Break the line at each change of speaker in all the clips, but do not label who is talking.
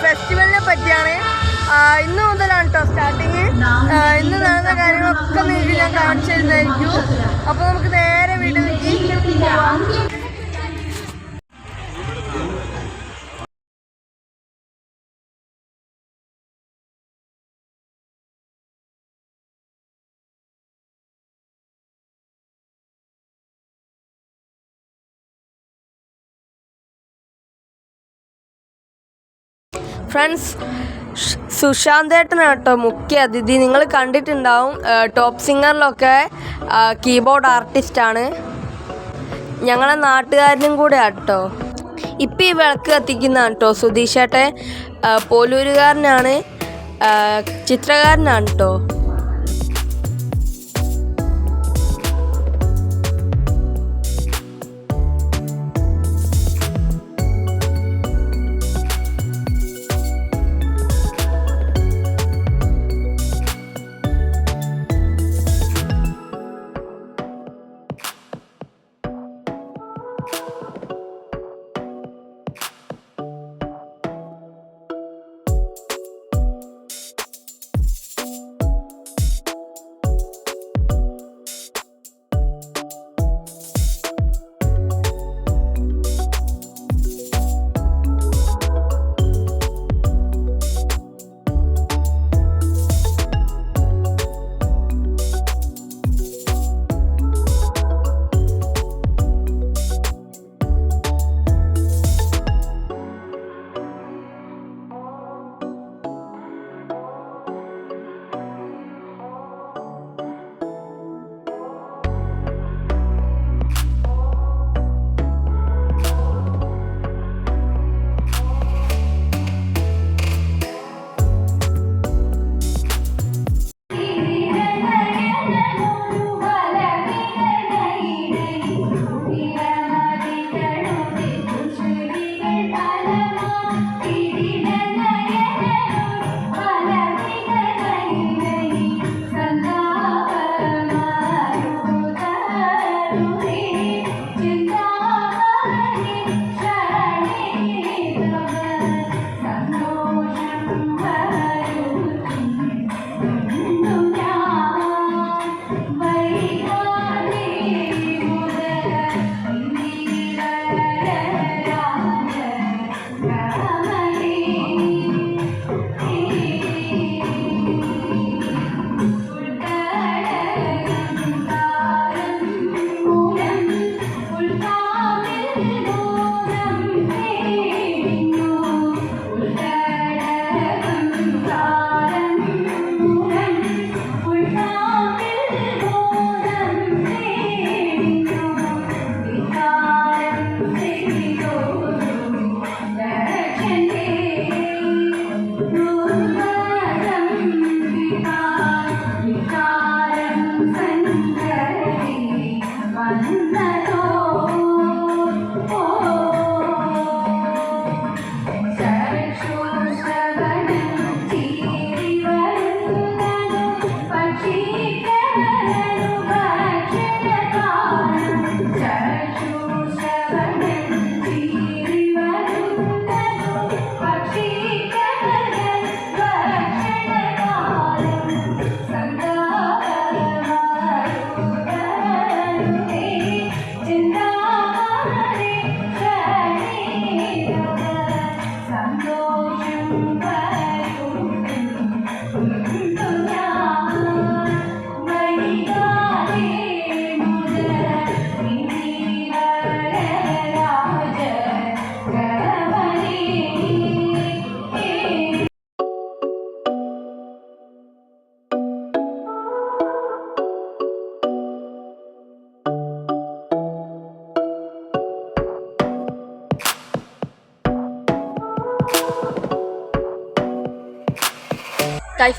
ഫെസ്റ്റിവലിനെ പറ്റിയാണ്. ഇന്ന് മുതലാണ് കേട്ടോ സ്റ്റാർട്ടിങ്. ഇന്ന് നടന്ന കാര്യങ്ങളൊക്കെ നിങ്ങൾക്ക് ഞാൻ കാണിച്ചു തരുന്നതായിരിക്കും. അപ്പോൾ നമുക്ക് നേരെ വീട്ടിലേക്ക് പോവാം. ഫ്രണ്ട്സ്, സുശാന്തേട്ടനാണ് കേട്ടോ മുഖ്യ അതിഥി. നിങ്ങൾ കണ്ടിട്ടുണ്ടാവും, ടോപ്പ് സിംഗറിലൊക്കെ കീബോർഡ് ആർട്ടിസ്റ്റാണ്. ഞങ്ങളെ നാട്ടുകാരനും കൂടെ ആട്ടോ. ഇപ്പം ഈ വിളക്ക് കത്തിക്കുന്നതാണ് കേട്ടോ സുധീഷേട്ടൻ. പോലൂരുകാരനാണ്, ചിത്രകാരനാണ് കേട്ടോ.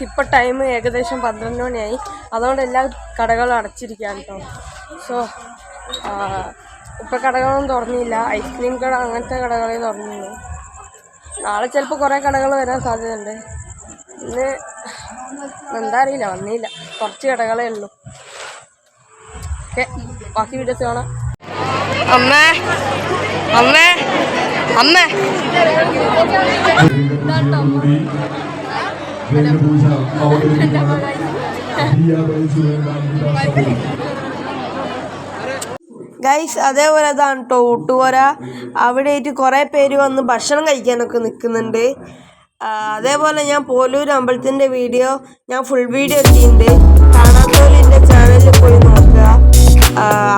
ഇപ്പോൾ ടൈം ഏകദേശം 12 മണിയായി. അതുകൊണ്ട് എല്ലാ കടകളും അടച്ചിരിക്കുകയാണ് കേട്ടോ. സോ ഇപ്പോൾ കടകളൊന്നും തുറന്നില്ല. ഐസ്ക്രീം കട അങ്ങനത്തെ കടകളെ തുറന്നിരുന്നു. നാളെ ചിലപ്പോൾ കുറേ കടകൾ വരാൻ സാധ്യതയുണ്ട്. ഇന്ന് എന്താ അറിയില്ല, വന്നില്ല. കുറച്ച് കടകളേ ഉള്ളൂ. ഓക്കെ, ബാക്കി വീഡിയോസ് കാണാം. അമ്മേ അമ്മേ അമ്മേ ഗൈസ് അതേപോലെ അതാണ് കേട്ടോ ഊട്ടുപുര. അവിടെയായിട്ട് കുറേ പേര് വന്ന് ഭക്ഷണം കഴിക്കാനൊക്കെ നിൽക്കുന്നുണ്ട്. അതേപോലെ ഞാൻ പോലൂർ അമ്പലത്തിൻ്റെ വീഡിയോ ഞാൻ ഫുൾ വീഡിയോ എത്തിയിട്ടുണ്ട്. കാണാത്തവർ എൻ്റെ ചാനലിൽ പോയി നോക്കുക.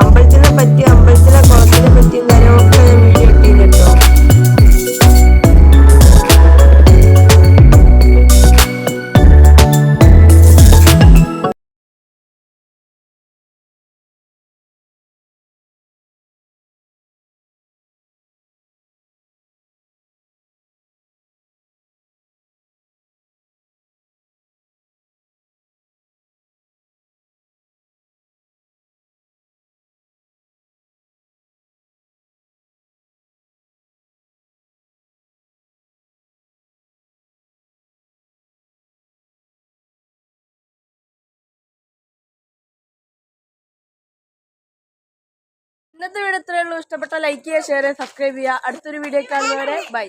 അമ്പലത്തിനെ പറ്റിയും അമ്പലത്തിലെ കുളത്തിനെ പറ്റിയും കാര്യങ്ങളൊക്കെ ഞാൻ വീഡിയോ ഇട്ടിട്ടുണ്ട് കേട്ടോ. ഇന്നത്തെ വീഡിയോ ഇത്രയേ ഉള്ളൂ. ഇഷ്ടപ്പെട്ട ലൈക്ക് ചെയ്യുക, ഷെയർ ചെയ്യുക, സബ്സ്ക്രൈബ് ചെയ്യുക. അടുത്തൊരു വീഡിയോ കാണുന്നവരെ ബൈ.